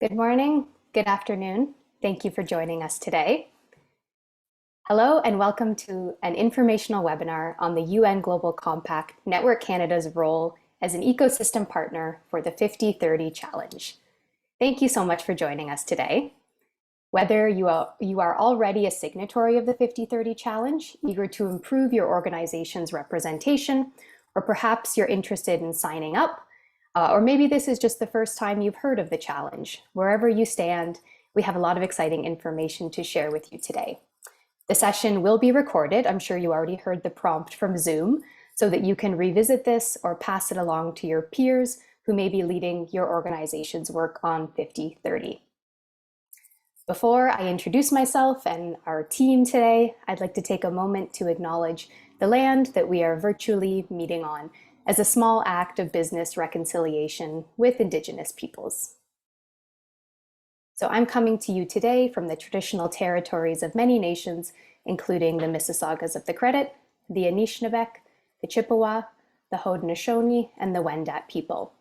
Good morning, good afternoon. Thank you for joining us today. Hello and welcome to an informational webinar on the UN Global Compact Network Canada's role as an ecosystem partner for the 50/30 Challenge. Thank you so much for joining us today. Whether you are already a signatory of the 50/30 Challenge, eager to improve your organization's representation, or perhaps you're interested in signing up, or maybe this is just the first time you've heard of the challenge. Wherever you stand, we have a lot of exciting information to share with you today. The session will be recorded. I'm sure you already heard the prompt from Zoom, so that you can revisit this or pass it along to your peers who may be leading your organization's work on 50/30. Before I introduce myself and our team today, I'd like to take a moment to acknowledge the land that we are virtually meeting on as a small act of business reconciliation with Indigenous peoples. So I'm coming to you today from the traditional territories of many nations, including the Mississaugas of the Credit, the Anishinaabe, the Chippewa, the Haudenosaunee, and the Wendat people.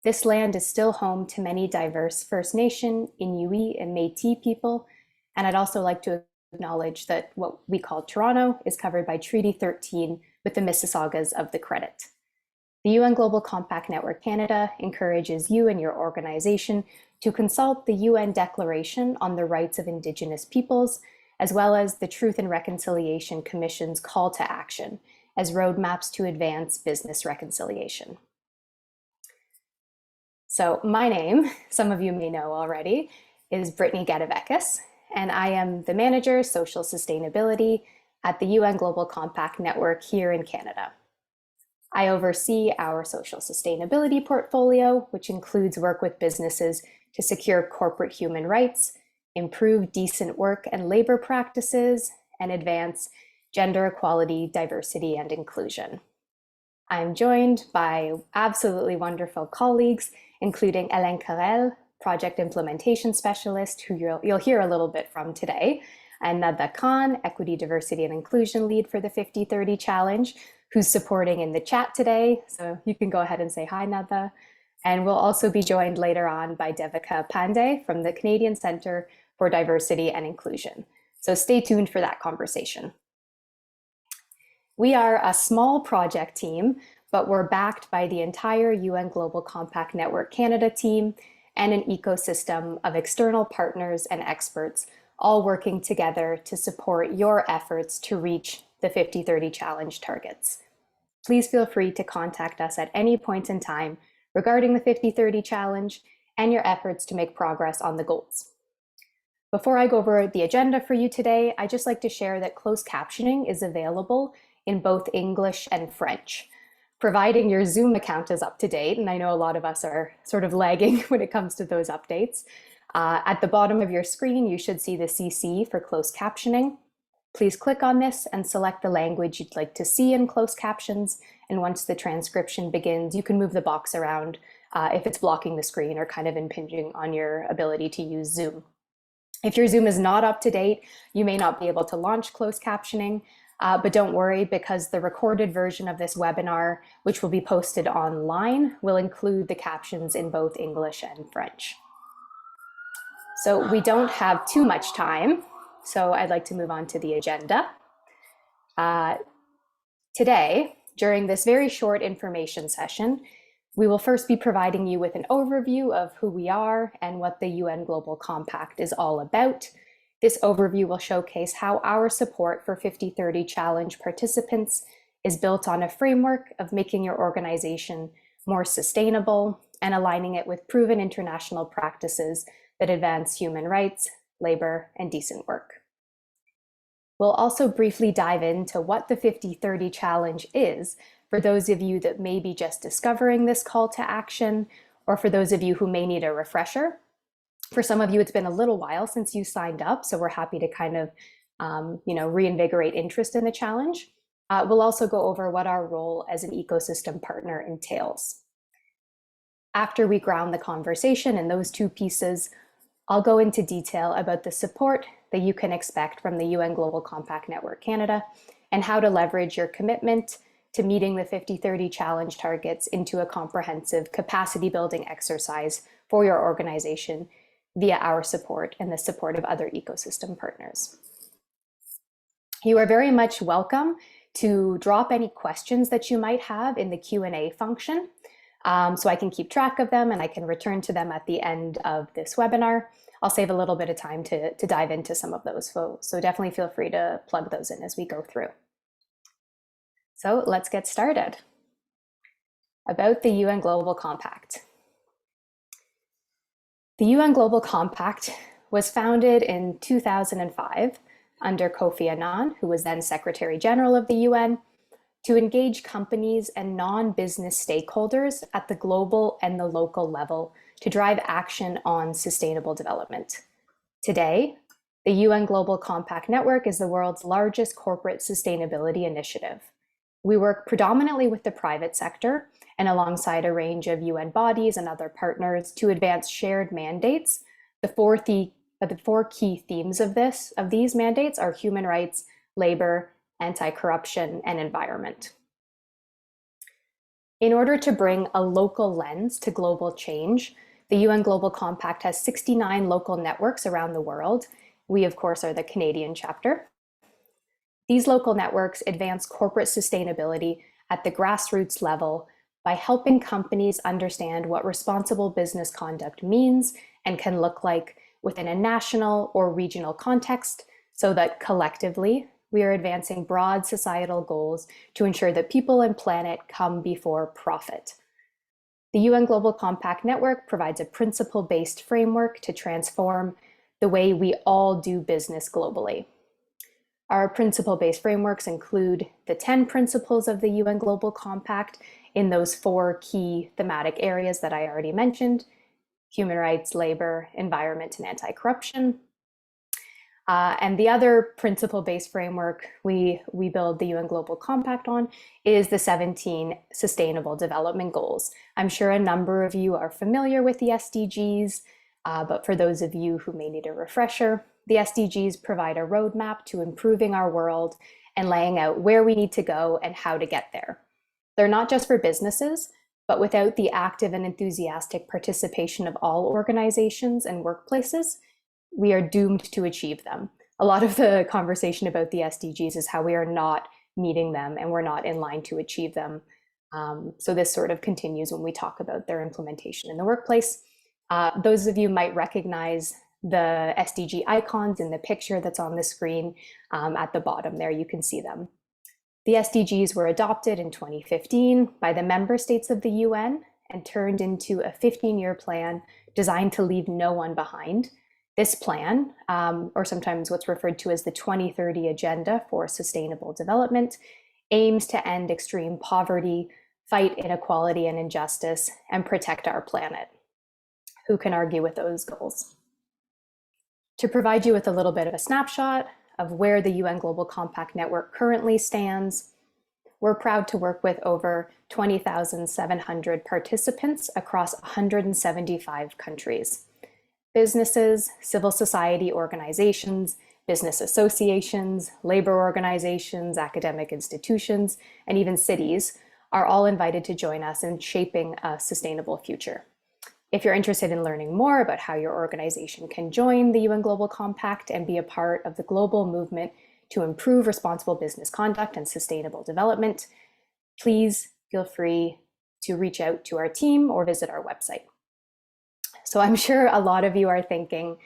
This land is still home to many diverse First Nation, Inuit, and Métis people, and I'd also like to acknowledge that what we call Toronto is covered by Treaty 13 with the Mississaugas of the Credit. The UN Global Compact Network Canada encourages you and your organization to consult the UN Declaration on the Rights of Indigenous Peoples, as well as the Truth and Reconciliation Commission's call to action as roadmaps to advance business reconciliation. So my name, some of you may know already, is Brittany Gadavekis, and I am the Manager, Social Sustainability at the UN Global Compact Network here in Canada. I oversee our social sustainability portfolio, which includes work with businesses to secure corporate human rights, improve decent work and labor practices, and advance gender equality, diversity, and inclusion. I'm joined by absolutely wonderful colleagues, including Hélène Carrel, Project Implementation Specialist, who you'll hear a little bit from today, and Nada Khan, Equity, Diversity, and Inclusion Lead for the 50/30 Challenge, who's supporting in the chat today. So you can go ahead and say hi, Nada. And we'll also be joined later on by Devika Pandey from the Canadian Centre for Diversity and Inclusion. So stay tuned for that conversation. We are a small project team, but we're backed by the entire UN Global Compact Network Canada team and an ecosystem of external partners and experts, all working together to support your efforts to reach the 50/30 Challenge targets. Please feel free to contact us at any point in time regarding the 50/30 Challenge and your efforts to make progress on the goals. Before I go over the agenda for you today, I'd just like to share that closed captioning is available in both English and French, providing your Zoom account is up to date, and I know a lot of us are sort of lagging when it comes to those updates. At the bottom of your screen, you should see the CC for closed captioning. Please click on this and select the language you'd like to see in closed captions. And once the transcription begins, you can move the box around if it's blocking the screen or kind of impinging on your ability to use Zoom. If your Zoom is not up to date, you may not be able to launch closed captioning, but don't worry, because the recorded version of this webinar, which will be posted online, will include the captions in both English and French. So we don't have too much time, so I'd like to move on to the agenda. Today, during this very short information session, we will first be providing you with an overview of who we are and what the UN Global Compact is all about. This overview will showcase how our support for 50/30 Challenge participants is built on a framework of making your organization more sustainable and aligning it with proven international practices that advance human rights, labor, and decent work. We'll also briefly dive into what the 50/30 Challenge is for those of you that may be just discovering this call to action, or for those of you who may need a refresher. For some of you, it's been a little while since you signed up, so we're happy to kind of reinvigorate interest in the challenge. We'll also go over what our role as an ecosystem partner entails. After we ground the conversation in those two pieces, I'll go into detail about the support that you can expect from the UN Global Compact Network Canada and how to leverage your commitment to meeting the 50/30 Challenge targets into a comprehensive capacity building exercise for your organization via our support and the support of other ecosystem partners. You are very much welcome to drop any questions that you might have in the Q&A function, so I can keep track of them and I can return to them at the end of this webinar. I'll save a little bit of time to dive into some of those, so definitely feel free to plug those in as we go through. So let's get started. About the UN Global Compact. The UN Global Compact was founded in 2005 under Kofi Annan, who was then Secretary General of the UN, to engage companies and non-business stakeholders at the global and the local level to drive action on sustainable development. Today, the UN Global Compact Network is the world's largest corporate sustainability initiative. We work predominantly with the private sector and alongside a range of UN bodies and other partners to advance shared mandates. The four key themes of these mandates are human rights, labor, anti-corruption, and environment. In order to bring a local lens to global change, the UN Global Compact has 69 local networks around the world. We, of course, are the Canadian chapter. These local networks advance corporate sustainability at the grassroots level by helping companies understand what responsible business conduct means and can look like within a national or regional context, so that collectively we are advancing broad societal goals to ensure that people and planet come before profit. The UN Global Compact Network provides a principle-based framework to transform the way we all do business globally. Our principle-based frameworks include the 10 principles of the UN Global Compact in those 4 key thematic areas that I already mentioned: human rights, labor, environment, and anti-corruption. And the other principle-based framework we build the UN Global Compact on is the 17 Sustainable Development Goals. I'm sure a number of you are familiar with the SDGs, but for those of you who may need a refresher, the SDGs provide a roadmap to improving our world and laying out where we need to go and how to get there. They're not just for businesses, but without the active and enthusiastic participation of all organizations and workplaces, we are doomed to achieve them. A lot of the conversation about the SDGs is how we are not meeting them and we're not in line to achieve them. So this sort of continues when we talk about their implementation in the workplace. Those of you might recognize the SDG icons in the picture that's on the screen at the bottom there, you can see them. The SDGs were adopted in 2015 by the member states of the UN and turned into a 15-year plan designed to leave no one behind. This plan, or sometimes what's referred to as the 2030 Agenda for Sustainable Development, aims to end extreme poverty, fight inequality and injustice, and protect our planet. Who can argue with those goals? To provide you with a little bit of a snapshot of where the UN Global Compact Network currently stands, we're proud to work with over 20,700 participants across 175 countries. Businesses, civil society organizations, business associations, labor organizations, academic institutions, and even cities are all invited to join us in shaping a sustainable future. If you're interested in learning more about how your organization can join the UN Global Compact and be a part of the global movement to improve responsible business conduct and sustainable development, please feel free to reach out to our team or visit our website. So I'm sure a lot of you are thinking,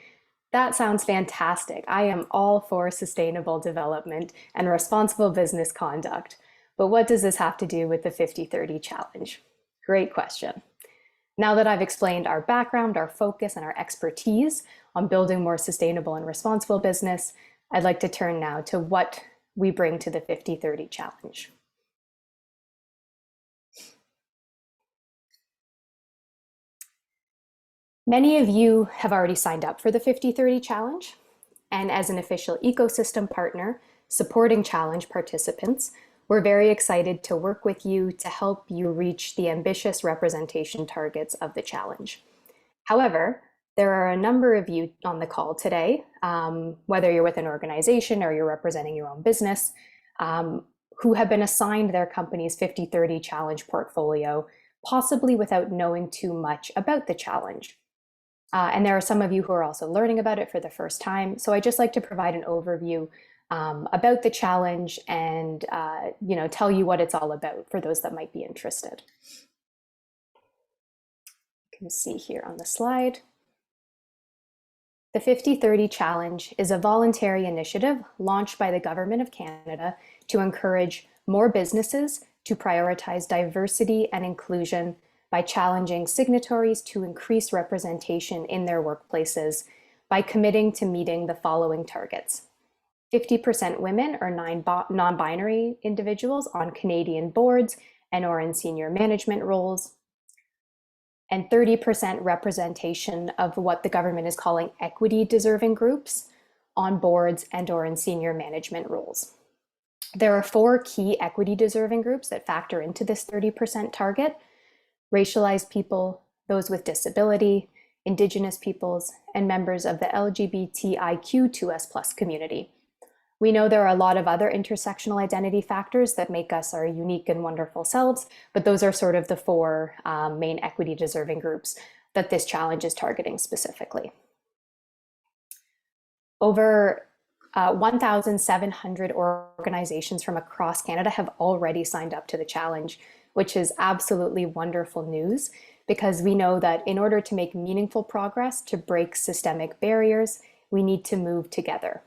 that sounds fantastic. I am all for sustainable development and responsible business conduct. But what does this have to do with the 50-30 challenge? Great question. Now that I've explained our background, our focus, and our expertise on building more sustainable and responsible business, I'd like to turn now to what we bring to the 50-30 challenge. Many of you have already signed up for the 50-30 challenge, and as an official ecosystem partner supporting challenge participants, we're very excited to work with you to help you reach the ambitious representation targets of the challenge. However, there are a number of you on the call today, whether you're with an organization or you're representing your own business, who have been assigned their company's 50-30 challenge portfolio, possibly without knowing too much about the challenge. And there are some of you who are also learning about it for the first time. So I just like to provide an overview about the challenge and tell you what it's all about for those that might be interested. You can see here on the slide. The 50/30 Challenge is a voluntary initiative launched by the Government of Canada to encourage more businesses to prioritize diversity and inclusion by challenging signatories to increase representation in their workplaces by committing to meeting the following targets. 50% women or non-binary individuals on Canadian boards and or in senior management roles, and 30% representation of what the government is calling equity deserving groups on boards and or in senior management roles. There are 4 key equity deserving groups that factor into this 30% target: racialized people, those with disability, Indigenous peoples, and members of the LGBTIQ2S+ community. We know there are a lot of other intersectional identity factors that make us our unique and wonderful selves, but those are sort of the 4 main equity deserving groups that this challenge is targeting specifically. Over 1,700 organizations from across Canada have already signed up to the challenge, which is absolutely wonderful news, because we know that in order to make meaningful progress to break systemic barriers, we need to move together.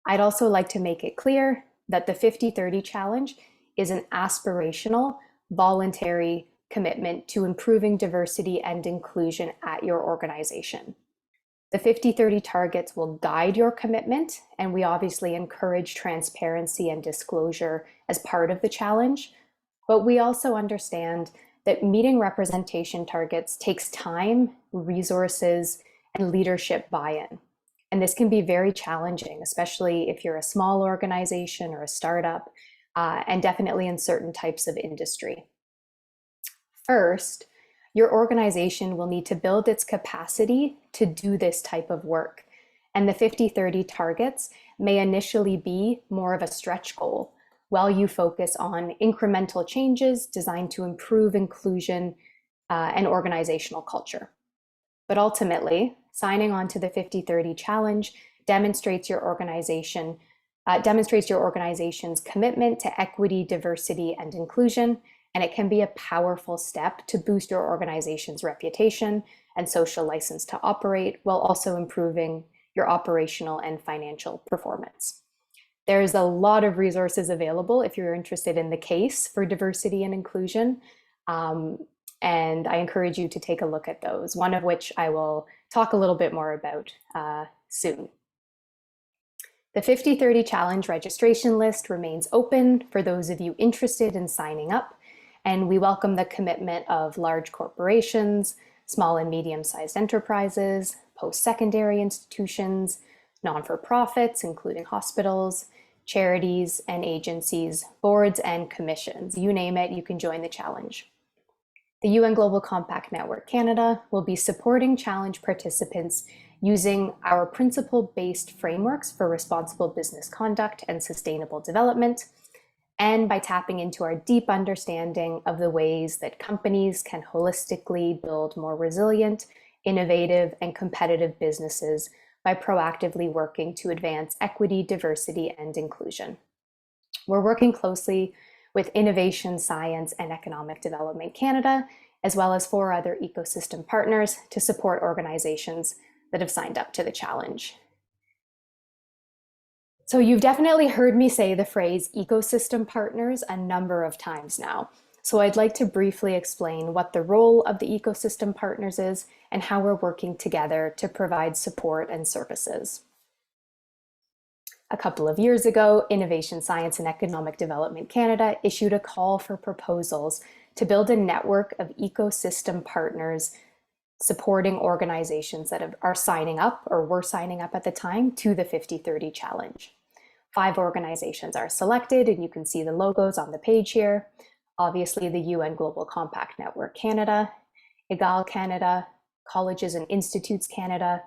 I'd also like to make it clear that the 50/30 Challenge is an aspirational, voluntary commitment to improving diversity and inclusion at your organization. The 50/30 targets will guide your commitment, and we obviously encourage transparency and disclosure as part of the challenge, but we also understand that meeting representation targets takes time, resources, and leadership buy-in. And this can be very challenging, especially if you're a small organization or a startup, and definitely in certain types of industry. First, your organization will need to build its capacity to do this type of work. And the 50/30 targets may initially be more of a stretch goal, while you focus on incremental changes designed to improve inclusion and organizational culture. But ultimately, signing on to the 50/30 Challenge demonstrates your organization's commitment to equity, diversity, and inclusion, and it can be a powerful step to boost your organization's reputation and social license to operate, while also improving your operational and financial performance. There's a lot of resources available if you're interested in the case for diversity and inclusion. And I encourage you to take a look at those, one of which I will talk a little bit more about soon. The 50/30 Challenge registration list remains open for those of you interested in signing up, and we welcome the commitment of large corporations, small and medium-sized enterprises, post-secondary institutions, non-for-profits, including hospitals, charities and agencies, boards and commissions. You name it, you can join the challenge. The UN Global Compact Network Canada will be supporting challenge participants using our principle-based frameworks for responsible business conduct and sustainable development, and by tapping into our deep understanding of the ways that companies can holistically build more resilient, innovative, and competitive businesses by proactively working to advance equity, diversity, and inclusion. We're working closely with Innovation, Science, and Economic Development Canada, as well as 4 other ecosystem partners to support organizations that have signed up to the challenge. So you've definitely heard me say the phrase ecosystem partners a number of times now. So I'd like to briefly explain what the role of the ecosystem partners is and how we're working together to provide support and services. A couple of years ago, Innovation, Science, and Economic Development Canada issued a call for proposals to build a network of ecosystem partners supporting organizations that are signing up or were signing up at the time to the 50/30 Challenge. 5 organizations are selected, and you can see the logos on the page here. Obviously, the UN Global Compact Network Canada, EGAL Canada, Colleges and Institutes Canada,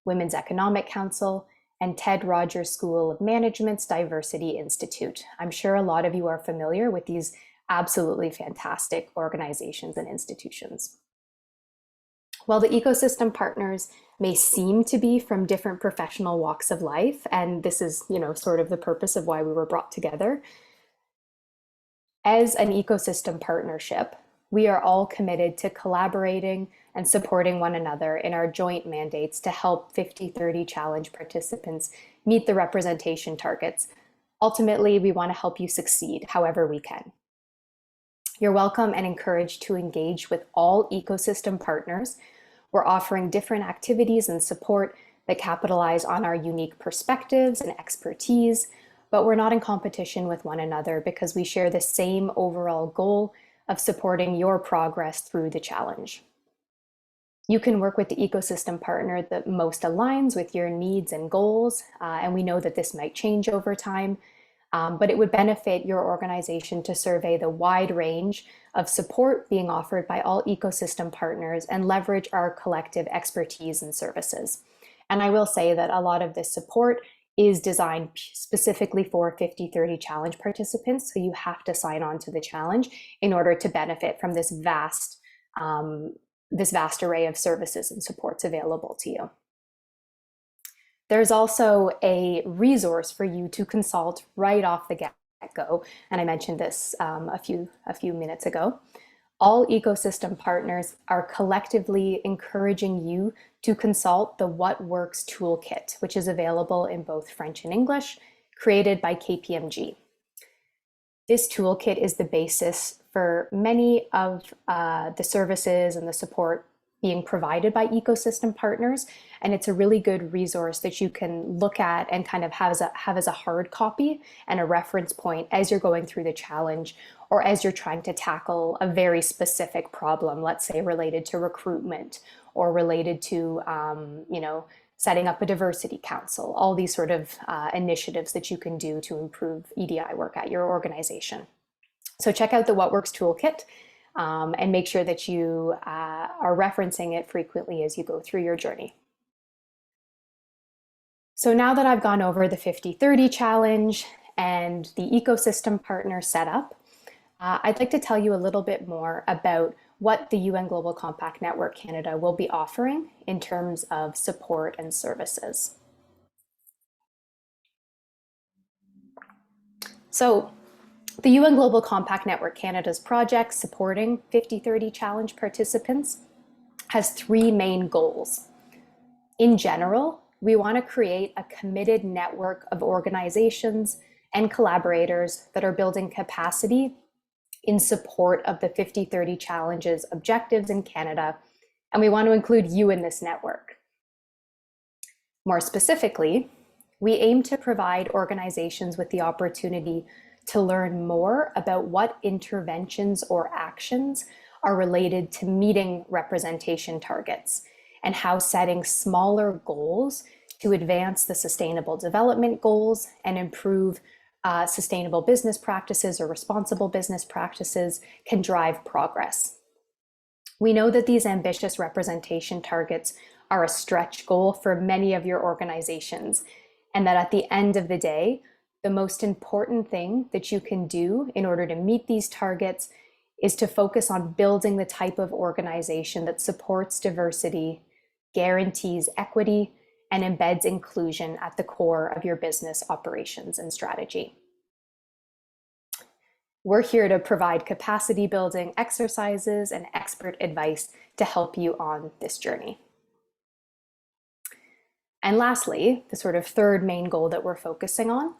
Women's Economic Council, and Ted Rogers School of Management's Diversity Institute. I'm sure a lot of you are familiar with these absolutely fantastic organizations and institutions. While the ecosystem partners may seem to be from different professional walks of life, and this is, sort of the purpose of why we were brought together, as an ecosystem partnership, we are all committed to collaborating and supporting one another in our joint mandates to help 50/30 Challenge participants meet the representation targets. Ultimately, we want to help you succeed however we can. You're welcome and encouraged to engage with all ecosystem partners. We're offering different activities and support that capitalize on our unique perspectives and expertise, but we're not in competition with one another because we share the same overall goal of supporting your progress through the challenge. You can work with the ecosystem partner that most aligns with your needs and goals, and we know that this might change over time, but it would benefit your organization to survey the wide range of support being offered by all ecosystem partners and leverage our collective expertise and services. And I will say that a lot of this support is designed specifically for 50/30 Challenge participants, so you have to sign on to the challenge in order to benefit from this vast array of services and supports available to you. There's also a resource for you to consult right off the get-go, and I mentioned this a few minutes ago. All ecosystem partners are collectively encouraging you to consult the What Works Toolkit, which is available in both French and English, created by KPMG. This toolkit is the basis for many of the services and the support being provided by ecosystem partners, and it's a really good resource that you can look at and kind of have as a hard copy and a reference point as you're going through the challenge or as you're trying to tackle a very specific problem, let's say related to recruitment or related to setting up a diversity council, all these sort of initiatives that you can do to improve EDI work at your organization. So check out the What Works Toolkit. And make sure that you are referencing it frequently as you go through your journey. So now that I've gone over the 50/30 challenge and the ecosystem partner setup, I'd like to tell you a little bit more about what the UN Global Compact Network Canada will be offering in terms of support and services. So the UN Global Compact Network Canada's project supporting 50/30 Challenge participants has three main goals. In general, we want to create a committed network of organizations and collaborators that are building capacity in support of the 50/30 Challenge's objectives in Canada, and we want to include you in this network. More specifically, we aim to provide organizations with the opportunity to learn more about what interventions or actions are related to meeting representation targets and how setting smaller goals to advance the sustainable development goals and improve sustainable business practices or responsible business practices can drive progress. We know that these ambitious representation targets are a stretch goal for many of your organizations, and that at the end of the day, the most important thing that you can do in order to meet these targets is to focus on building the type of organization that supports diversity, guarantees equity, and embeds inclusion at the core of your business operations and strategy. We're here to provide capacity building exercises and expert advice to help you on this journey. And lastly, the sort of third main goal that we're focusing on,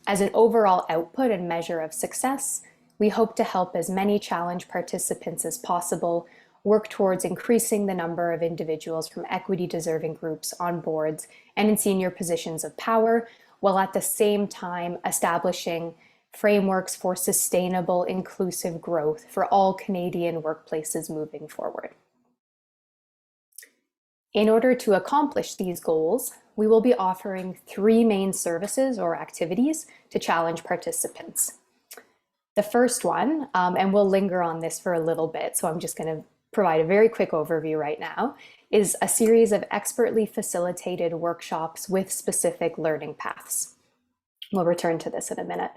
as an overall output and measure of success, we hope to help as many challenge participants as possible work towards increasing the number of individuals from equity-deserving groups on boards and in senior positions of power, while at the same time establishing frameworks for sustainable, inclusive growth for all Canadian workplaces moving forward. In order to accomplish these goals, we will be offering three main services or activities to challenge participants. The first one, and we'll linger on this for a little bit, so I'm just going to provide a very quick overview right now, is a series of expertly facilitated workshops with specific learning paths. We'll return to this in a minute.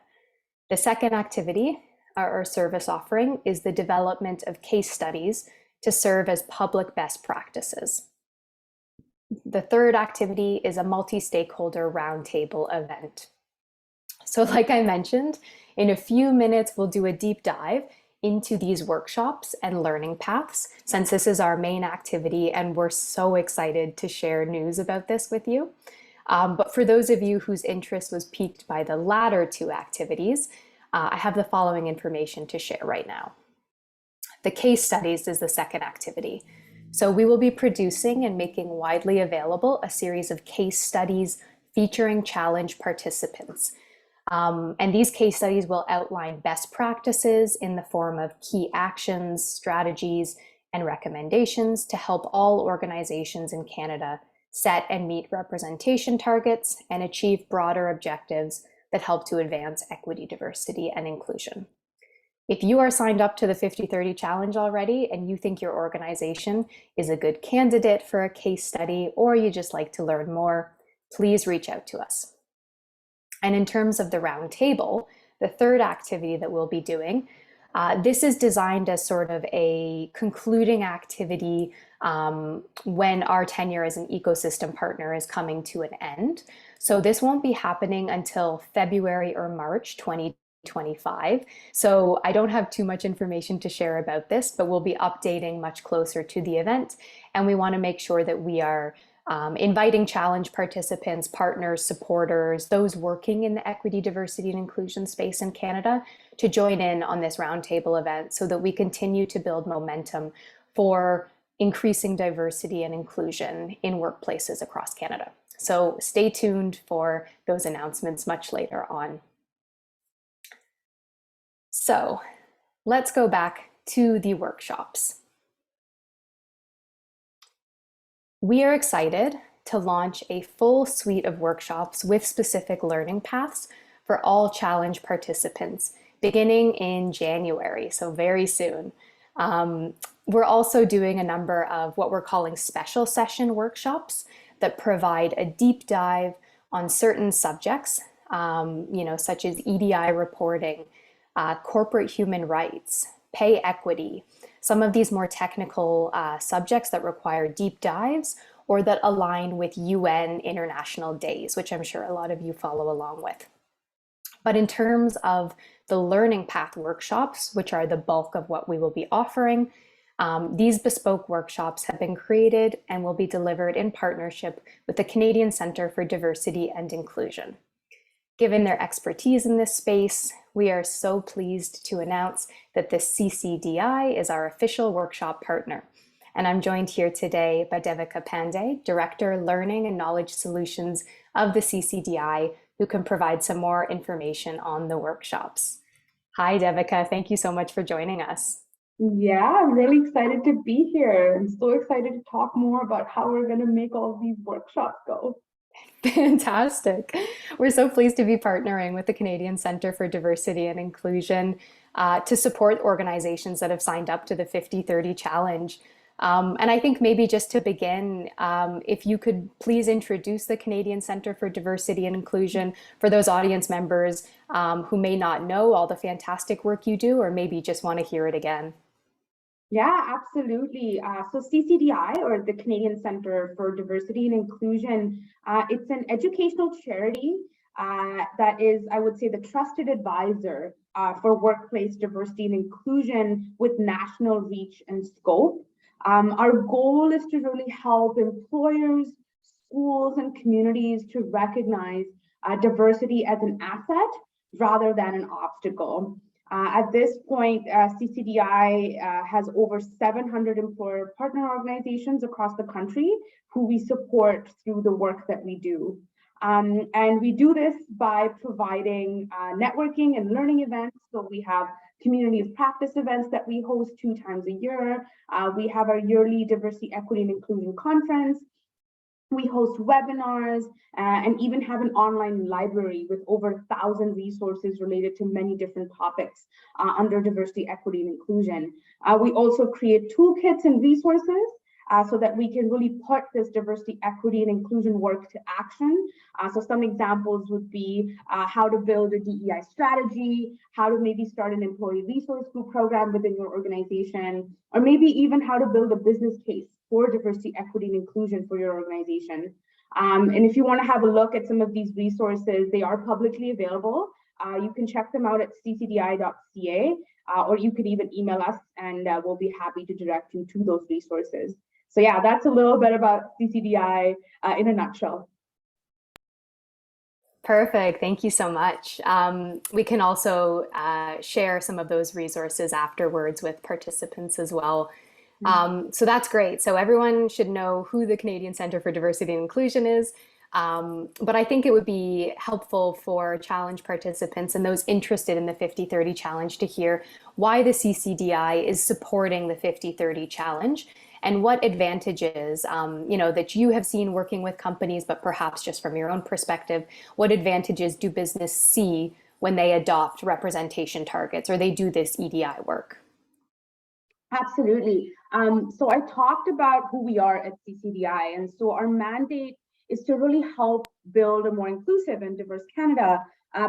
The second activity or service offering is the development of case studies to serve as public best practices. The third activity is a multi-stakeholder roundtable event. So like I mentioned, in a few minutes, we'll do a deep dive into these workshops and learning paths, since this is our main activity and we're so excited to share news about this with you. But for those of you whose interest was piqued by the latter two activities, I have the following information to share right now. The case studies is the second activity. So we will be producing and making widely available a series of case studies featuring challenge participants. And these case studies will outline best practices in the form of key actions, strategies, and recommendations to help all organizations in Canada set and meet representation targets and achieve broader objectives that help to advance equity, diversity, and inclusion. If you are signed up to the 50/30 challenge already and you think your organization is a good candidate for a case study, or you just like to learn more, please reach out to us. And in terms of the roundtable, the third activity that we'll be doing, this is designed as sort of a concluding activity when our tenure as an ecosystem partner is coming to an end. So this won't be happening until February or March 2025. So I don't have too much information to share about this, but we'll be updating much closer to the event. And we want to make sure that we are inviting challenge participants, partners, supporters, those working in the equity, diversity, and inclusion space in Canada to join in on this roundtable event so that we continue to build momentum for increasing diversity and inclusion in workplaces across Canada. So stay tuned for those announcements much later on. So let's go back to the workshops. We are excited to launch a full suite of workshops with specific learning paths for all challenge participants beginning in January, so very soon. We're also doing a number of what we're calling special session workshops that provide a deep dive on certain subjects, such as EDI reporting, corporate human rights, pay equity, some of these more technical subjects that require deep dives or that align with UN International Days, which I'm sure a lot of you follow along with. But in terms of the learning path workshops, which are the bulk of what we will be offering, these bespoke workshops have been created and will be delivered in partnership with the Canadian Centre for Diversity and Inclusion. Given their expertise in this space, we are so pleased to announce that the CCDI is our official workshop partner. And I'm joined here today by Devika Pandey, Director, Learning and Knowledge Solutions of the CCDI, who can provide some more information on the workshops. Hi, Devika. Thank you so much for joining us. Yeah, I'm really excited to be here. I'm so excited to talk more about how we're going to make all of these workshops go. Fantastic. We're so pleased to be partnering with the Canadian Centre for Diversity and Inclusion to support organizations that have signed up to the 50/30 challenge. And I think maybe just to begin, if you could please introduce the Canadian Centre for Diversity and Inclusion for those audience members who may not know all the fantastic work you do, or maybe just want to hear it again. Yeah, absolutely. So CCDI, or the Canadian Centre for Diversity and Inclusion, it's an educational charity that is, I would say, the trusted advisor for workplace diversity and inclusion with national reach and scope. Our goal is to really help employers, schools, and communities to recognize diversity as an asset rather than an obstacle. At this point, CCDI has over 700 employer partner organizations across the country who we support through the work that we do. And we do this by providing networking and learning events. So we have community of practice events that we host 2 times a year. We have our yearly Diversity, Equity, and Inclusion Conference. We host webinars and even have an online library with over 1,000 resources related to many different topics under diversity, equity, and inclusion. We also create toolkits and resources so that we can really put this diversity, equity, and inclusion work to action. So some examples would be how to build a DEI strategy, how to maybe start an employee resource group program within your organization, or maybe even how to build a business case for diversity, equity, and inclusion for your organization. And if you want to have a look at some of these resources, they are publicly available. You can check them out at ccdi.ca, or you could even email us and we'll be happy to direct you to those resources. So yeah, that's a little bit about CCDI in a nutshell. Perfect. Thank you so much. We can also share some of those resources afterwards with participants as well. So that's great. So everyone should know who the Canadian Centre for Diversity and Inclusion is. But I think it would be helpful for challenge participants and those interested in the 50-30 challenge to hear why the CCDI is supporting the 50-30 challenge and what advantages, that you have seen working with companies, but perhaps just from your own perspective, what advantages do business see when they adopt representation targets or they do this EDI work? Absolutely. So I talked about who we are at CCDI, and so our mandate is to really help build a more inclusive and diverse Canada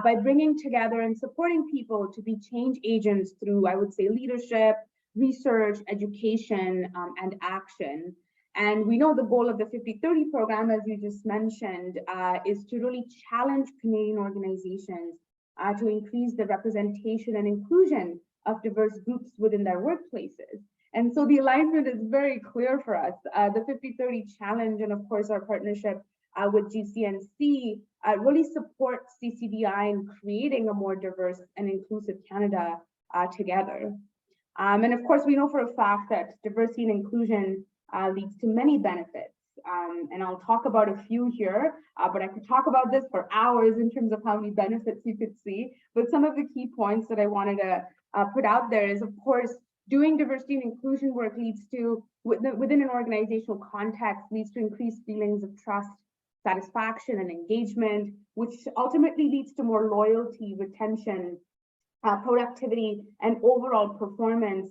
by bringing together and supporting people to be change agents through, I would say, leadership, research, education, and action. And we know the goal of the 50-30 program, as you just mentioned, is to really challenge Canadian organizations to increase the representation and inclusion of diverse groups within their workplaces. And so the alignment is very clear for us. The 50-30 challenge and of course our partnership with GCNC really supports CCDI in creating a more diverse and inclusive Canada together. And of course we know for a fact that diversity and inclusion leads to many benefits. And I'll talk about a few here, but I could talk about this for hours in terms of how many benefits you could see. But some of the key points that I wanted to put out there is, of course, doing diversity and inclusion work leads to, within an organizational context, leads to increased feelings of trust, satisfaction, and engagement, which ultimately leads to more loyalty, retention, productivity, and overall performance.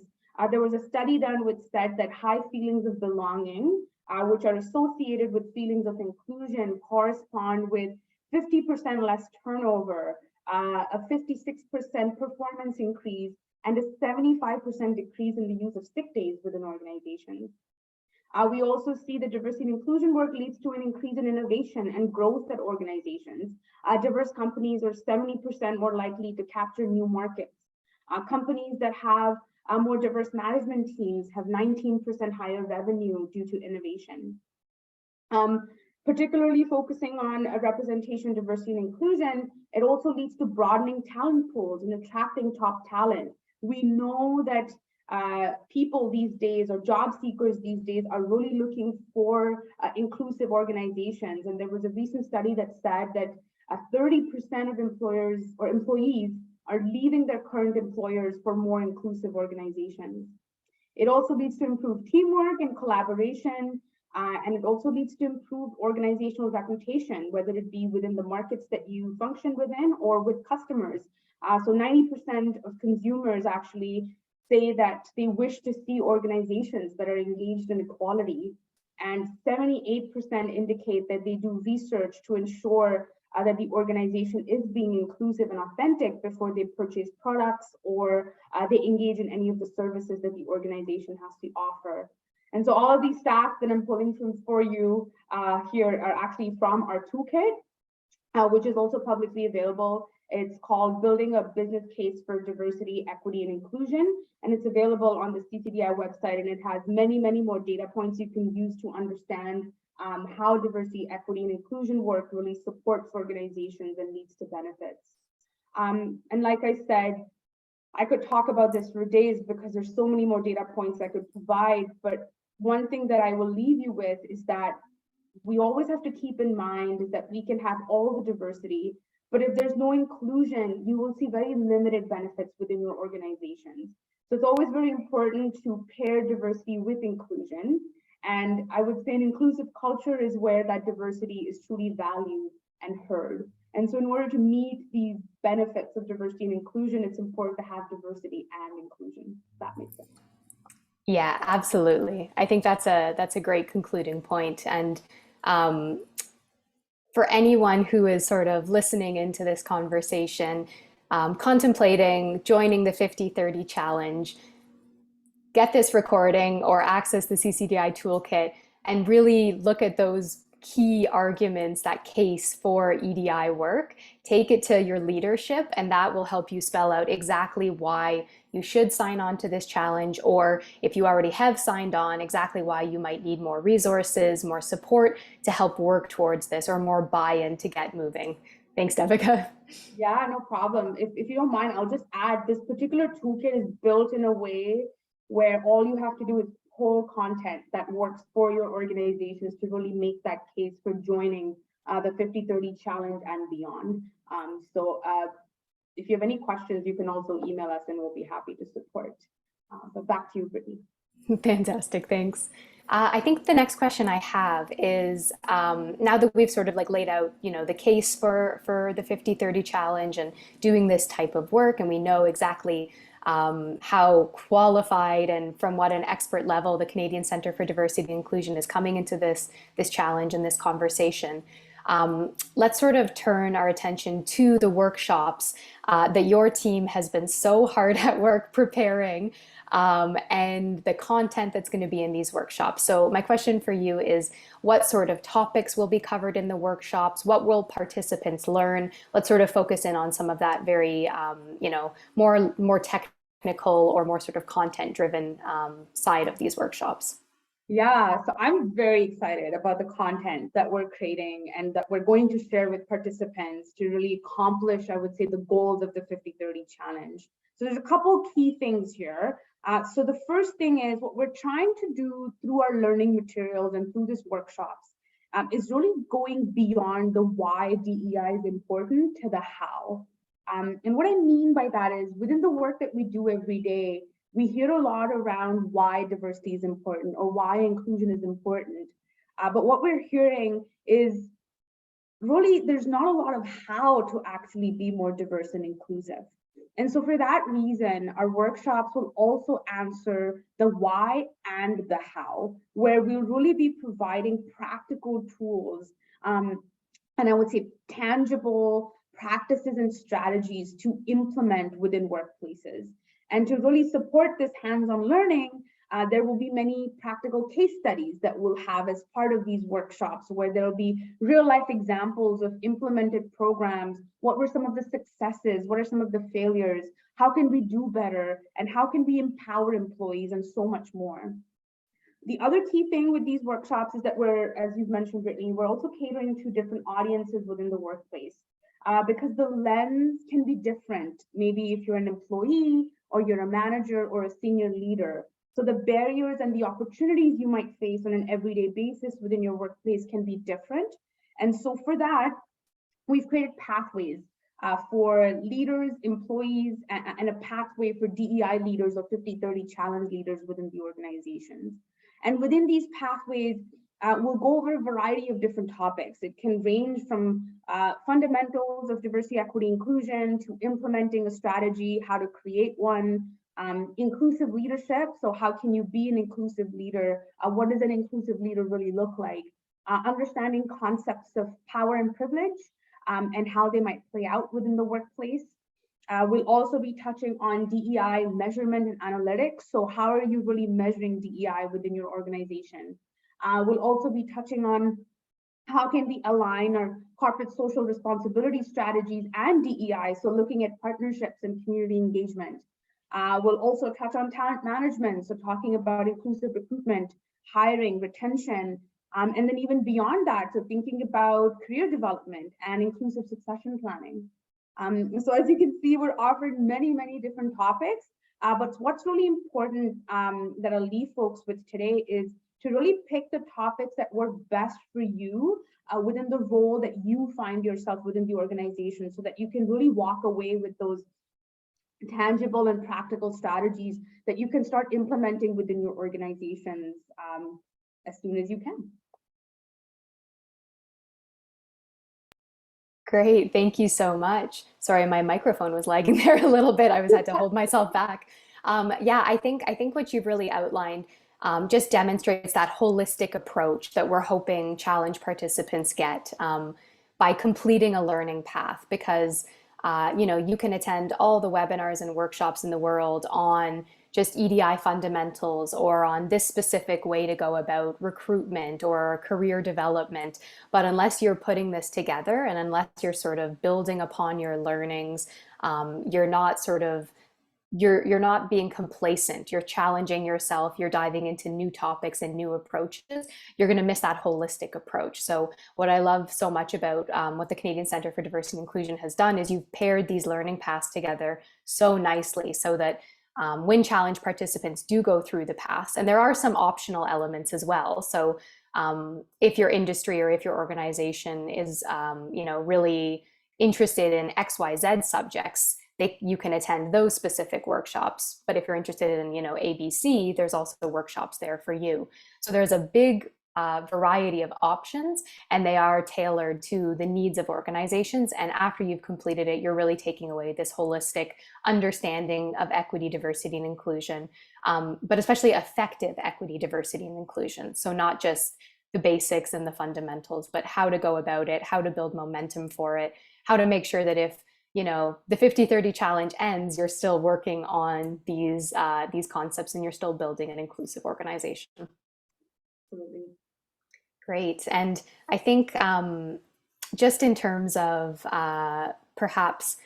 There was a study done which said that high feelings of belonging, which are associated with feelings of inclusion, correspond with 50% less turnover, a 56% performance increase, and a 75% decrease in the use of sick days within organizations. We also see that diversity and inclusion work leads to an increase in innovation and growth at organizations. Diverse companies are 70% more likely to capture new markets. Companies that have more diverse management teams have 19% higher revenue due to innovation. Particularly focusing on representation, diversity, and inclusion, it also leads to broadening talent pools and attracting top talent. We know that people these days, or job seekers these days, are really looking for inclusive organizations. And there was a recent study that said that 30% of employers or employees are leaving their current employers for more inclusive organizations. It also leads to improved teamwork and collaboration, and it also leads to improved organizational reputation, whether it be within the markets that you function within or with customers. So 90% of consumers actually say that they wish to see organizations that are engaged in equality, and 78% indicate that they do research to ensure that the organization is being inclusive and authentic before they purchase products or they engage in any of the services that the organization has to offer. And so all of these stats that I'm pulling from for you here are actually from our toolkit, which is also publicly available. It's called Building a Business Case for Diversity, Equity, and Inclusion, and it's available on the CCDI website, and it has many, many more data points you can use to understand how diversity, equity, and inclusion work really supports organizations and leads to benefits. And like I said, I could talk about this for days because there's so many more data points I could provide, but one thing that I will leave you with is that we always have to keep in mind is that we can have all the diversity, but if there's no inclusion, you will see very limited benefits within your organizations. So it's always very important to pair diversity with inclusion. And I would say an inclusive culture is where that diversity is truly valued and heard. And so in order to meet these benefits of diversity and inclusion, it's important to have diversity and inclusion. If that makes sense. Yeah, absolutely. I think that's a great concluding point. And um, for anyone who is sort of listening into this conversation, contemplating joining the 50/30 challenge, get this recording or access the CCDI toolkit and really look at those key arguments, that case for EDI work, take it to your leadership, and that will help you spell out exactly why you should sign on to this challenge, or if you already have signed on, exactly why you might need more resources, more support to help work towards this, or more buy-in to get moving. Thanks, Devika. Yeah, no problem. If you don't mind, I'll just add this particular toolkit is built in a way where all you have to do is pull content that works for your organizations to really make that case for joining the 50/30 challenge and beyond. If you have any questions, you can also email us and we'll be happy to support. But back to you, Brittany. Fantastic, thanks. I think the next question I have is now that we've sort of like laid out, the case for the 50/30 challenge and doing this type of work, and we know exactly how qualified and from what an expert level the Canadian Centre for Diversity and Inclusion is coming into this challenge and this conversation. Let's sort of turn our attention to the workshops that your team has been so hard at work preparing, and the content that's going to be in these workshops. So my question for you is, what sort of topics will be covered in the workshops? What will participants learn? Let's sort of focus in on some of that very, more technical or more sort of content-driven side of these workshops. Yeah, so I'm very excited about the content that we're creating and that we're going to share with participants to really accomplish, I would say, the goals of the 50/30 challenge. So there's a couple key things here. So the first thing is what we're trying to do through our learning materials and through these workshops is really going beyond the why DEI is important to the how. And what I mean by that is within the work that we do every day, we hear a lot around why diversity is important or why inclusion is important. But what we're hearing is really there's not a lot of how to actually be more diverse and inclusive. And so for that reason, our workshops will also answer the why and the how, where we'll really be providing practical tools and I would say tangible practices and strategies to implement within workplaces. And to really support this hands-on learning, there will be many practical case studies that we'll have as part of these workshops, where there will be real-life examples of implemented programs. What were some of the successes? What are some of the failures? How can we do better? And how can we empower employees, and so much more. The other key thing with these workshops is that we're, as you've mentioned, Brittany, we're also catering to different audiences within the workplace. Because the lens can be different. Maybe if you're an employee or you're a manager or a senior leader. So the barriers and the opportunities you might face on an everyday basis within your workplace can be different. And so for that, we've created pathways for leaders, employees, and a pathway for DEI leaders or 50/30 challenge leaders within the organizations. And within these pathways, we'll go over a variety of different topics. It can range from fundamentals of diversity, equity, inclusion to implementing a strategy, how to create one, inclusive leadership. So how can you be an inclusive leader? What does an inclusive leader really look like? Understanding concepts of power and privilege and how they might play out within the workplace. We'll also be touching on DEI measurement and analytics. So how are you really measuring DEI within your organization? We'll also be touching on how can we align our corporate social responsibility strategies and DEI, so looking at partnerships and community engagement. We'll also touch on talent management, so talking about inclusive recruitment, hiring, retention, and then even beyond that, so thinking about career development and inclusive succession planning. So as you can see, we're offering many, many different topics, but what's really important that I'll leave folks with today is to really pick the topics that work best for you within the role that you find yourself within the organization, so that you can really walk away with those tangible and practical strategies that you can start implementing within your organizations as soon as you can. Great, thank you so much. Sorry, my microphone was lagging there a little bit. I had to hold myself back. Yeah, I think what you've really outlined just demonstrates that holistic approach that we're hoping challenge participants get by completing a learning path. Because you can attend all the webinars and workshops in the world on just EDI fundamentals or on this specific way to go about recruitment or career development. But unless you're putting this together and unless you're sort of building upon your learnings, you're not sort of you're not being complacent. You're challenging yourself. You're diving into new topics and new approaches. You're going to miss that holistic approach. So what I love so much about what the Canadian Centre for Diversity and Inclusion has done is you've paired these learning paths together so nicely so that when challenge participants do go through the paths, and there are some optional elements as well. So if your industry or if your organization is, really interested in XYZ subjects, you can attend those specific workshops. But if you're interested in, ABC, there's also workshops there for you. So there's a big variety of options, and they are tailored to the needs of organizations. And after you've completed it, you're really taking away this holistic understanding of equity, diversity, and inclusion, but especially effective equity, diversity, and inclusion. So not just the basics and the fundamentals, but how to go about it, how to build momentum for it, how to make sure that if the 50-30 challenge ends, you're still working on these concepts and you're still building an inclusive organization. Absolutely. Great. And I think just in terms of perhaps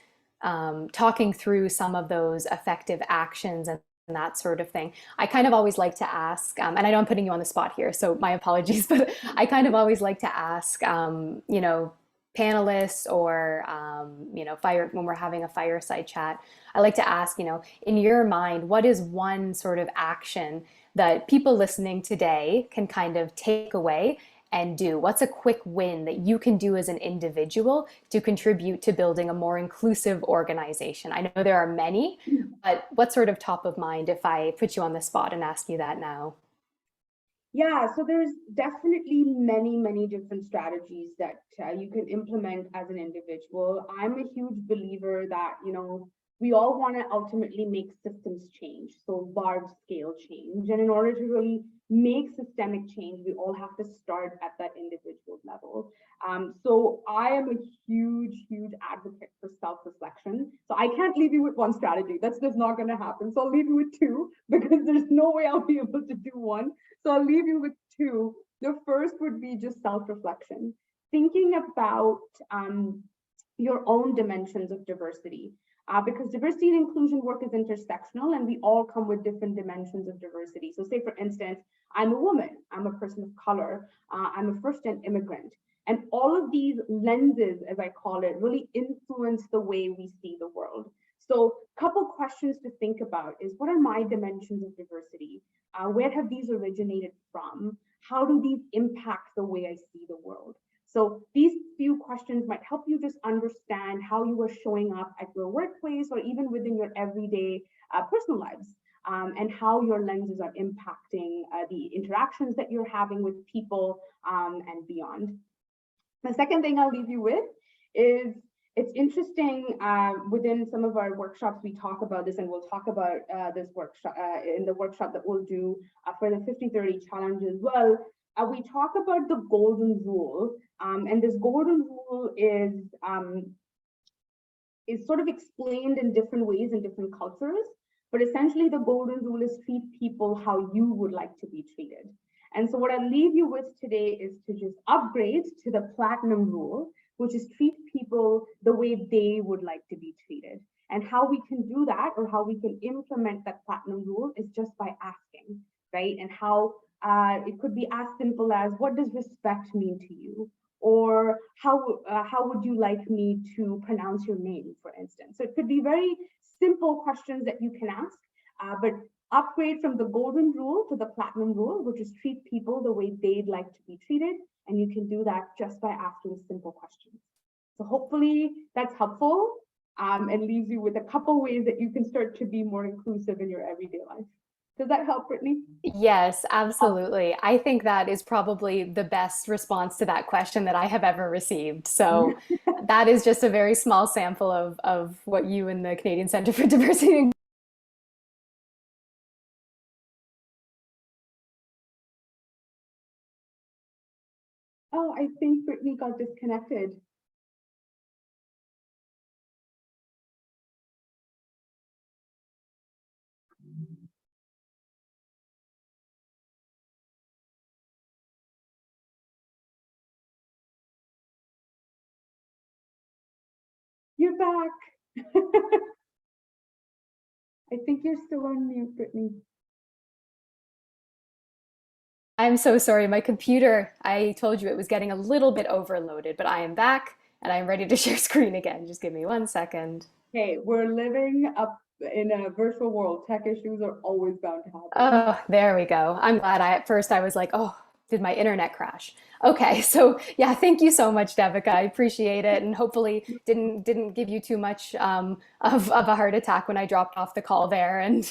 talking through some of those effective actions and that sort of thing, I kind of always like to ask, and I know I'm putting you on the spot here, so my apologies, but I kind of always like to ask, panelists or when we're having a fireside chat, I like to ask, in your mind, what is one sort of action that people listening today can kind of take away and do? What's a quick win that you can do as an individual to contribute to building a more inclusive organization? I know there are many, but what's sort of top of mind if I put you on the spot and ask you that now? Yeah, so there's definitely many, many different strategies that you can implement as an individual. I'm a huge believer that, we all want to ultimately make systems change, so large scale change. And in order to really make systemic change, we all have to start at that individual level. So I am a huge, huge advocate for self-reflection. So I can't leave you with one strategy. That's just not going to happen. So I'll leave you with two because there's no way I'll be able to do one. So I'll leave you with two. The first would be just self-reflection, thinking about your own dimensions of diversity. Because diversity and inclusion work is intersectional and we all come with different dimensions of diversity. So say, for instance, I'm a woman, I'm a person of color, I'm a first-gen immigrant. And all of these lenses, as I call it, really influence the way we see the world. So a couple questions to think about is, what are my dimensions of diversity? Where have these originated from? How do these impact the way I see the world? So these few questions might help you just understand how you are showing up at your workplace or even within your everyday personal lives, and how your lenses are impacting the interactions that you're having with people and beyond. The second thing I'll leave you with is, it's interesting, within some of our workshops, we talk about this, and we'll talk about this workshop in the workshop that we'll do for the 50-30 challenge as well. We talk about the golden rule, and this golden rule is sort of explained in different ways in different cultures, but essentially the golden rule is treat people how you would like to be treated. And so what I'll leave you with today is to just upgrade to the platinum rule, which is treat people the way they would like to be treated. And how we can do that, or how we can implement that platinum rule, is just by asking, right? And how it could be as simple as, what does respect mean to you? Or how would you like me to pronounce your name, for instance? So it could be very simple questions that you can ask, but upgrade from the golden rule to the platinum rule, which is treat people the way they'd like to be treated. And you can do that just by asking simple questions. So hopefully that's helpful, and leaves you with a couple ways that you can start to be more inclusive in your everyday life. Does that help, Brittany? Yes, absolutely. I think that is probably the best response to that question that I have ever received. So that is just a very small sample of what you and the Canadian Centre for Diversity and Oh, I think Brittany got disconnected. You're back. I think you're still on mute, Brittany. I'm so sorry, my computer, I told you it was getting a little bit overloaded, but I am back and I'm ready to share screen again. Just give me 1 second. Hey, we're living up in a virtual world. Tech issues are always bound to happen. Oh, there we go. I'm glad at first I was like, oh, did my internet crash? Okay, so yeah, thank you so much, Devika. I appreciate it, and hopefully didn't give you too much of a heart attack when I dropped off the call there, um,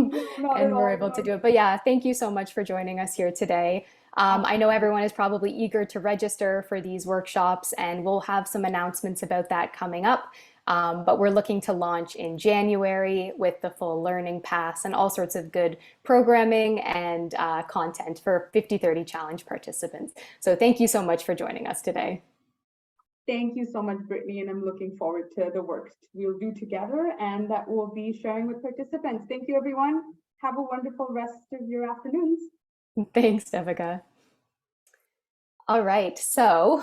No, not at and we're all. able to do it. But yeah, thank you so much for joining us here today. I know everyone is probably eager to register for these workshops, and we'll have some announcements about that coming up. But we're looking to launch in January with the full learning pass and all sorts of good programming and content for 50/30 challenge participants. So thank you so much for joining us today. Thank you so much, Brittany, and I'm looking forward to the works we'll do together and that we'll be sharing with participants. Thank you, everyone. Have a wonderful rest of your afternoons. Thanks, Devika. All right, so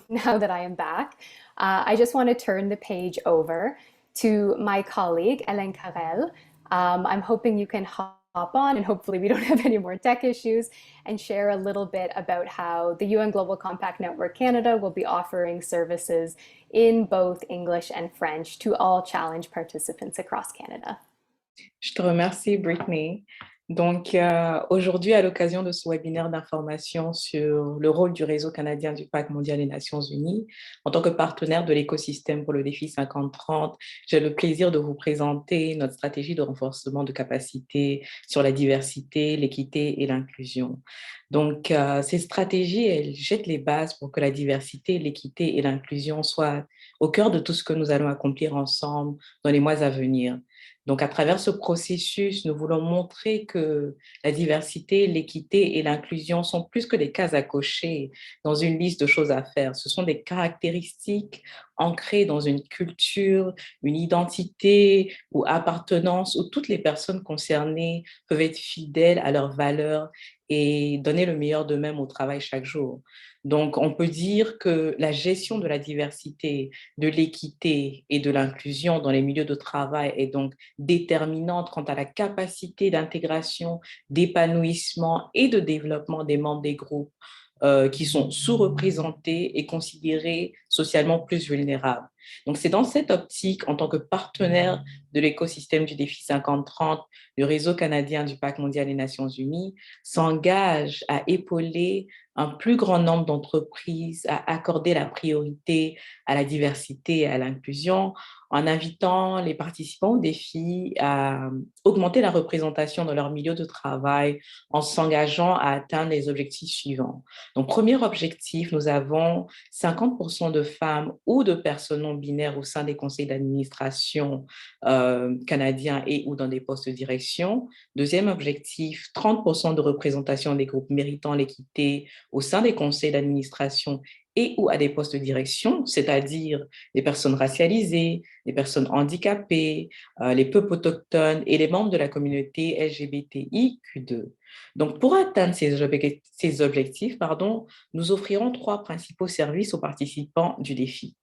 now that I am back, I just want to turn the page over to my colleague, Hélène Carrel. I'm hoping you can hop on and hopefully we don't have any more tech issues and share a little bit about how the UN Global Compact Network Canada will be offering services in both English and French to all challenge participants across Canada. Je te remercie, Brittany. Donc, aujourd'hui, à l'occasion de ce webinaire d'information sur le rôle du réseau canadien du Pacte mondial des Nations Unies, en tant que partenaire de l'écosystème pour le défi 50-30, j'ai le plaisir de vous présenter notre stratégie de renforcement de capacité sur la diversité, l'équité et l'inclusion. Donc, ces stratégies, elles jettent les bases pour que la diversité, l'équité et l'inclusion soient au cœur de tout ce que nous allons accomplir ensemble dans les mois à venir. Donc, à travers ce processus, nous voulons montrer que la diversité, l'équité et l'inclusion sont plus que des cases à cocher dans une liste de choses à faire. Ce sont des caractéristiques ancrées dans une culture, une identité ou appartenance où toutes les personnes concernées peuvent être fidèles à leurs valeurs et donner le meilleur d'eux-mêmes au travail chaque jour. Donc, on peut dire que la gestion de la diversité, de l'équité et de l'inclusion dans les milieux de travail est donc déterminante quant à la capacité d'intégration, d'épanouissement et de développement des membres des groupes qui sont sous-représentés et considérés socialement plus vulnérables. Donc, c'est dans cette optique, en tant que partenaire de l'écosystème du défi 50-30, le réseau canadien du Pacte mondial des Nations Unies s'engage à épauler un plus grand nombre d'entreprises à accorder la priorité à la diversité et à l'inclusion en invitant les participants au défi à augmenter la représentation dans leur milieu de travail en s'engageant à atteindre les objectifs suivants. Donc, premier objectif, nous avons 50% de femmes ou de personnes non binaires au sein des conseils d'administration canadiens et ou dans des postes de direction. Deuxième objectif, 30% de représentation des groupes méritant l'équité au sein des conseils d'administration et ou à des postes de direction, c'est-à-dire les personnes racialisées, les personnes handicapées, les peuples autochtones et les membres de la communauté LGBTIQ2. Donc, pour atteindre ces objectifs, nous offrirons 3 principaux services aux participants du défi.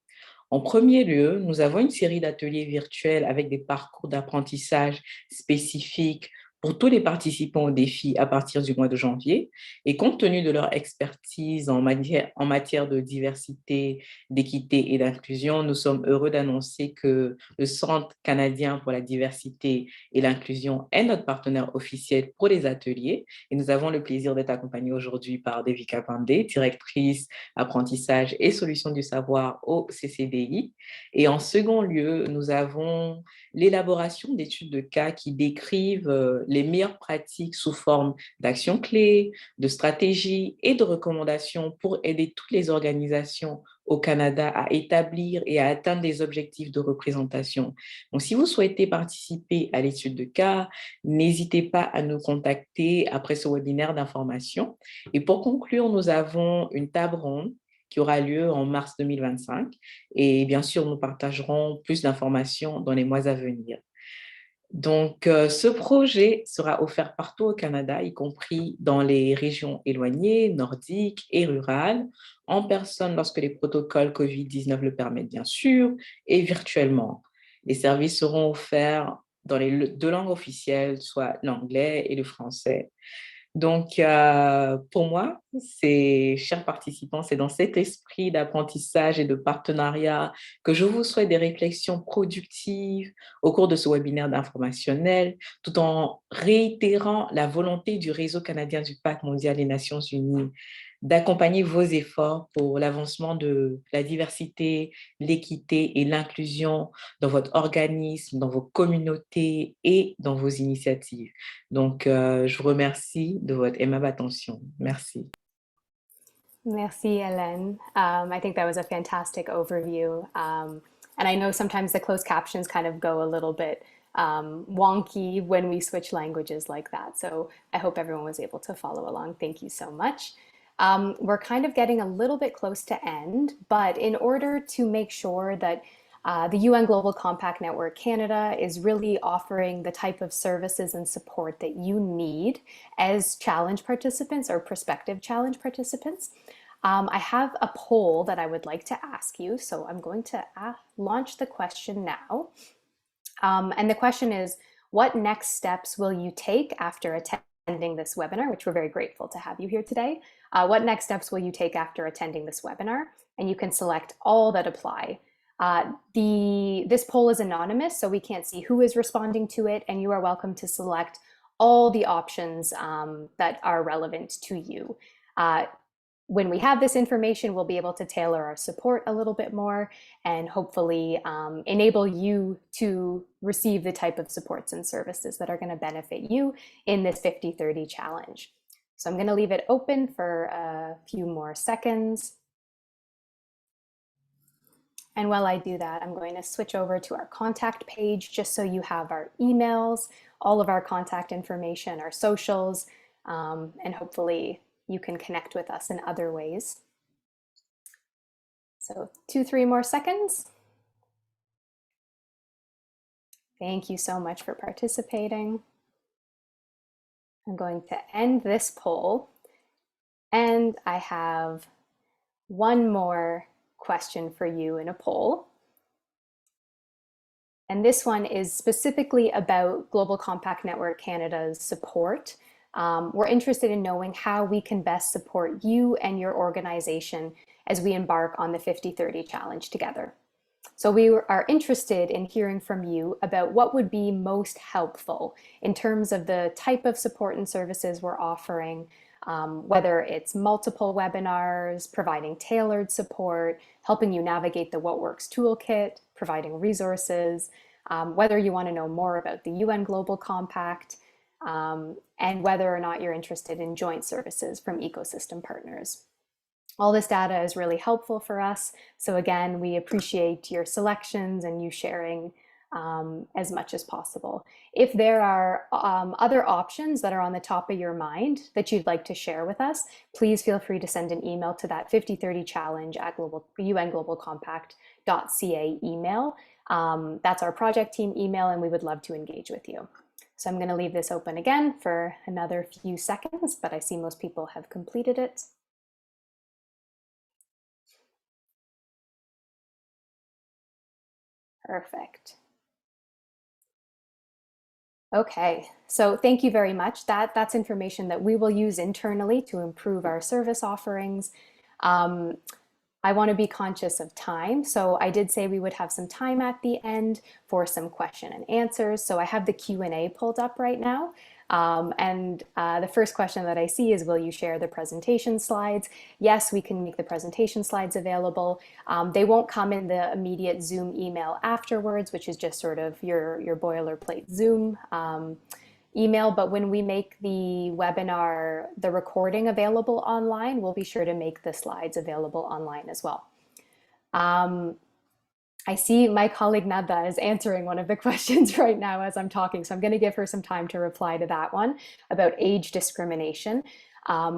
En premier lieu, nous avons une série d'ateliers virtuels avec des parcours d'apprentissage spécifiques pour tous les participants au défi à partir du mois de janvier. Et compte tenu de leur expertise en matière de diversité, d'équité et d'inclusion, nous sommes heureux d'annoncer que le Centre canadien pour la diversité et l'inclusion est notre partenaire officiel pour les ateliers. Et nous avons le plaisir d'être accompagnés aujourd'hui par Devika Pandey, directrice apprentissage et solutions du savoir au CCDI. Et en second lieu, nous avons l'élaboration d'études de cas qui décrivent les meilleures pratiques sous forme d'actions clés, de stratégies et de recommandations pour aider toutes les organisations au Canada à établir et à atteindre des objectifs de représentation. Donc, si vous souhaitez participer à l'étude de cas, n'hésitez pas à nous contacter après ce webinaire d'information. Et pour conclure, nous avons une table ronde qui aura lieu en mars 2025. Et bien sûr, nous partagerons plus d'informations dans les mois à venir. Donc, ce projet sera offert partout au Canada, y compris dans les régions éloignées, nordiques et rurales, en personne lorsque les protocoles COVID-19 le permettent, bien sûr, et virtuellement. Les services seront offerts dans les deux langues officielles, soit l'anglais et le français. Donc, pour moi, chers participants, c'est dans cet esprit d'apprentissage et de partenariat que je vous souhaite des réflexions productives au cours de ce webinaire d'informationnel, tout en réitérant la volonté du réseau canadien du Pacte mondial des Nations unies d'accompagner vos efforts pour l'avancement de la diversité, l'équité et l'inclusion dans votre organisme, dans vos communautés et dans vos initiatives. Donc, je vous remercie de votre aimable attention. Merci. Merci, Hélène. I think that was a fantastic overview. And I know sometimes the closed captions kind of go a little bit wonky when we switch languages like that. So I hope everyone was able to follow along. Thank you so much. We're kind of getting a little bit close to end, but in order to make sure that the UN Global Compact Network Canada is really offering the type of services and support that you need as challenge participants or prospective challenge participants. I have a poll that I would like to ask you, so I'm going to launch the question now. And the question is, what next steps will you take after attending this webinar, which we're very grateful to have you here today. What next steps will you take after attending this webinar? And you can select all that apply. This poll is anonymous, so we can't see who is responding to it, and you are welcome to select all the options that are relevant to you. When we have this information, we'll be able to tailor our support a little bit more and hopefully enable you to receive the type of supports and services that are going to benefit you in this 50-30 challenge. So I'm going to leave it open for a few more seconds. And while I do that, I'm going to switch over to our contact page just so you have our emails, all of our contact information, our socials, and hopefully you can connect with us in other ways. So 2-3 more seconds. Thank you so much for participating. I'm going to end this poll, and I have one more question for you in a poll. And this one is specifically about Global Compact Network Canada's support. We're interested in knowing how we can best support you and your organization as we embark on the 50-30 challenge together. So we are interested in hearing from you about what would be most helpful in terms of the type of support and services we're offering, whether it's multiple webinars, providing tailored support, helping you navigate the What Works toolkit, providing resources, whether you want to know more about the UN Global Compact, and whether or not you're interested in joint services from ecosystem partners. All this data is really helpful for us. So again, we appreciate your selections and you sharing as much as possible. If there are other options that are on the top of your mind that you'd like to share with us, please feel free to send an email to that 50-30 challenge at unglobalcompact.ca email. That's our project team email, and we would love to engage with you. So I'm going to leave this open again for another few seconds, but I see most people have completed it. Perfect. Okay, so thank you very much. That's information that we will use internally to improve our service offerings. I want to be conscious of time. So I did say we would have some time at the end for some question and answers. So I have the Q&A pulled up right now. The first question that I see is, will you share the presentation slides? Yes, we can make the presentation slides available. They won't come in the immediate Zoom email afterwards, which is just sort of your boilerplate Zoom email, but when we make the webinar, the recording available online, we'll be sure to make the slides available online as well. I see my colleague Nada is answering one of the questions right now as I'm talking, so I'm going to give her some time to reply to that one about age discrimination,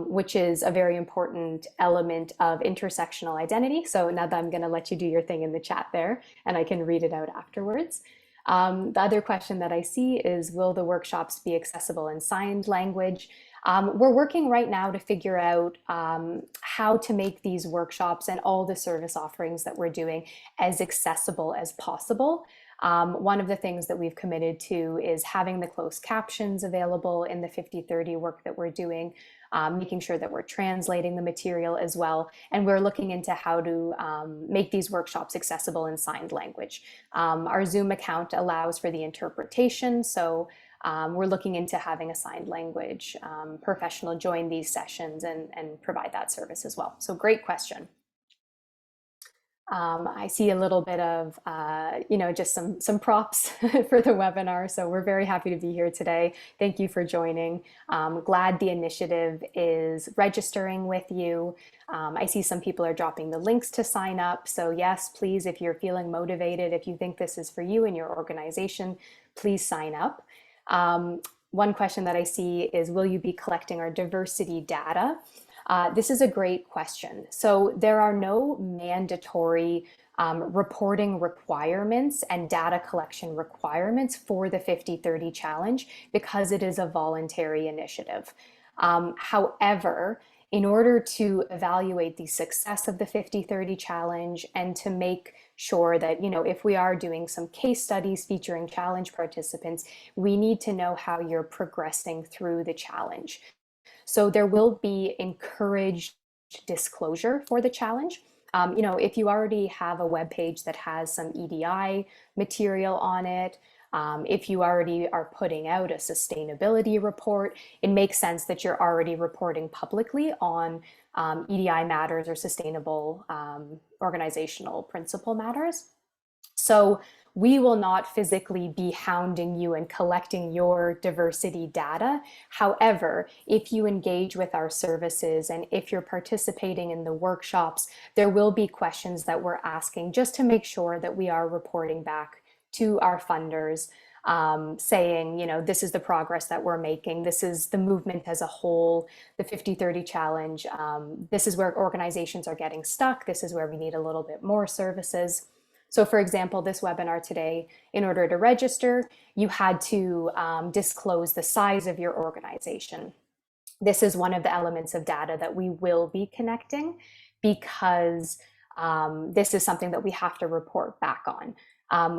which is a very important element of intersectional identity. So Nada, I'm going to let you do your thing in the chat there, and I can read it out afterwards. The other question that I see is, will the workshops be accessible in signed language? We're working right now to figure out how to make these workshops and all the service offerings that we're doing as accessible as possible. One of the things that we've committed to is having the closed captions available in the 50/30 work that we're doing, making sure that we're translating the material as well. And we're looking into how to make these workshops accessible in signed language. Our Zoom account allows for the interpretation, so we're looking into having a signed language professional join these sessions and provide that service as well. So great question. I see a little bit of, just some props for the webinar. So we're very happy to be here today. Thank you for joining. Glad the initiative is registering with you. I see some people are dropping the links to sign up. So yes, please, if you're feeling motivated, if you think this is for you and your organization, please sign up. One question that I see is, will you be collecting our diversity data? This is a great question. So there are no mandatory reporting requirements and data collection requirements for the 50/30 challenge because it is a voluntary initiative. However, in order to evaluate the success of the 50/30 challenge and to make sure that, if we are doing some case studies featuring challenge participants, we need to know how you're progressing through the challenge. So there will be encouraged disclosure for the challenge. If you already have a web page that has some EDI material on it, if you already are putting out a sustainability report, it makes sense that you're already reporting publicly on EDI matters or sustainable organizational principle matters. So we will not physically be hounding you and collecting your diversity data. However, if you engage with our services and if you're participating in the workshops, there will be questions that we're asking just to make sure that we are reporting back to our funders, saying, this is the progress that we're making. This is the movement as a whole, the 50/30 challenge. This is where organizations are getting stuck. This is where we need a little bit more services. So for example, this webinar today, in order to register, you had to disclose the size of your organization. This is one of the elements of data that we will be connecting because this is something that we have to report back on.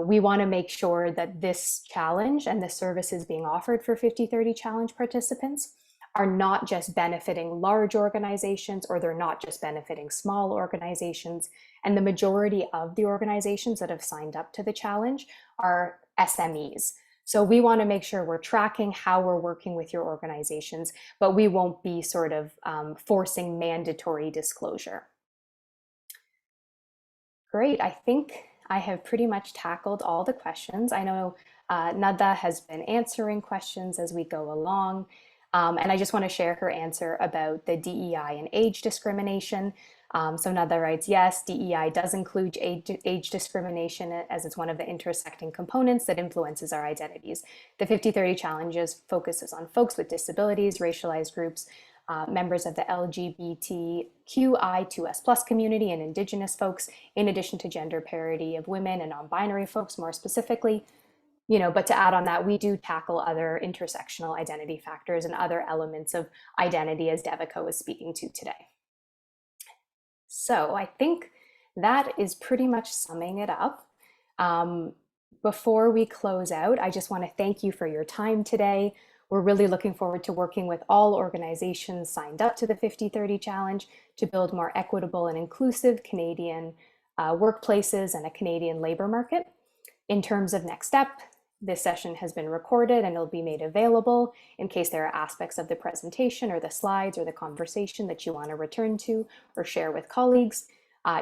We want to make sure that this challenge and the services being offered for 50/30 challenge participants are not just benefiting large organizations, or they're not just benefiting small organizations. And the majority of the organizations that have signed up to the challenge are SMEs. So we want to make sure we're tracking how we're working with your organizations, but we won't be sort of forcing mandatory disclosure. Great, I think I have pretty much tackled all the questions. I know Nada has been answering questions as we go along. And I just want to share her answer about the DEI and age discrimination. So Nada writes, yes, DEI does include age discrimination as it's one of the intersecting components that influences our identities. The 50/30 challenges focuses on folks with disabilities, racialized groups, members of the LGBTQI2S+ community and Indigenous folks, in addition to gender parity of women and non-binary folks more specifically. But to add on that, we do tackle other intersectional identity factors and other elements of identity, as Devika was speaking to today. So I think that is pretty much summing it up. Before we close out, I just want to thank you for your time today. We're really looking forward to working with all organizations signed up to the 50/30 challenge to build more equitable and inclusive Canadian workplaces and a Canadian labor market. In terms of next step, this session has been recorded and it'll be made available in case there are aspects of the presentation or the slides or the conversation that you want to return to or share with colleagues.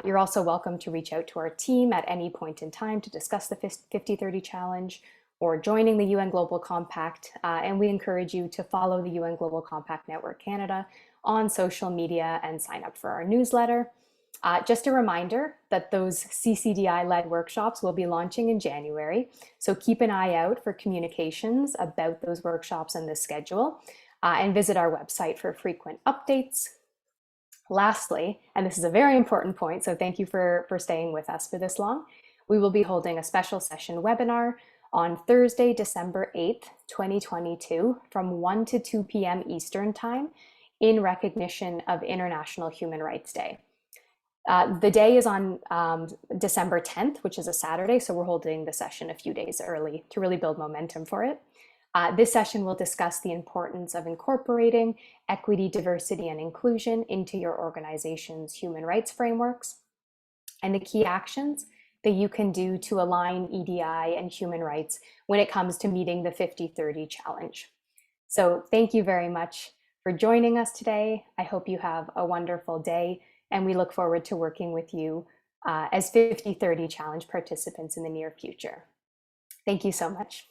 You're also welcome to reach out to our team at any point in time to discuss the 50/30 challenge or joining the UN Global Compact. And we encourage you to follow the UN Global Compact Network Canada on social media and sign up for our newsletter. Just a reminder that those CCDI-led workshops will be launching in January. So keep an eye out for communications about those workshops and the schedule, and visit our website for frequent updates. Lastly, and this is a very important point, so thank you for staying with us for this long, we will be holding a special session webinar on Thursday, December 8th, 2022, from 1 to 2 p.m. Eastern Time in recognition of International Human Rights Day. The day is on December 10th, which is a Saturday, so we're holding the session a few days early to really build momentum for it. This session will discuss the importance of incorporating equity, diversity, and inclusion into your organization's human rights frameworks, and the key actions that you can do to align EDI and human rights when it comes to meeting the 50-30 challenge. So thank you very much for joining us today. I hope you have a wonderful day, and we look forward to working with you as 50-30 challenge participants in the near future. Thank you so much.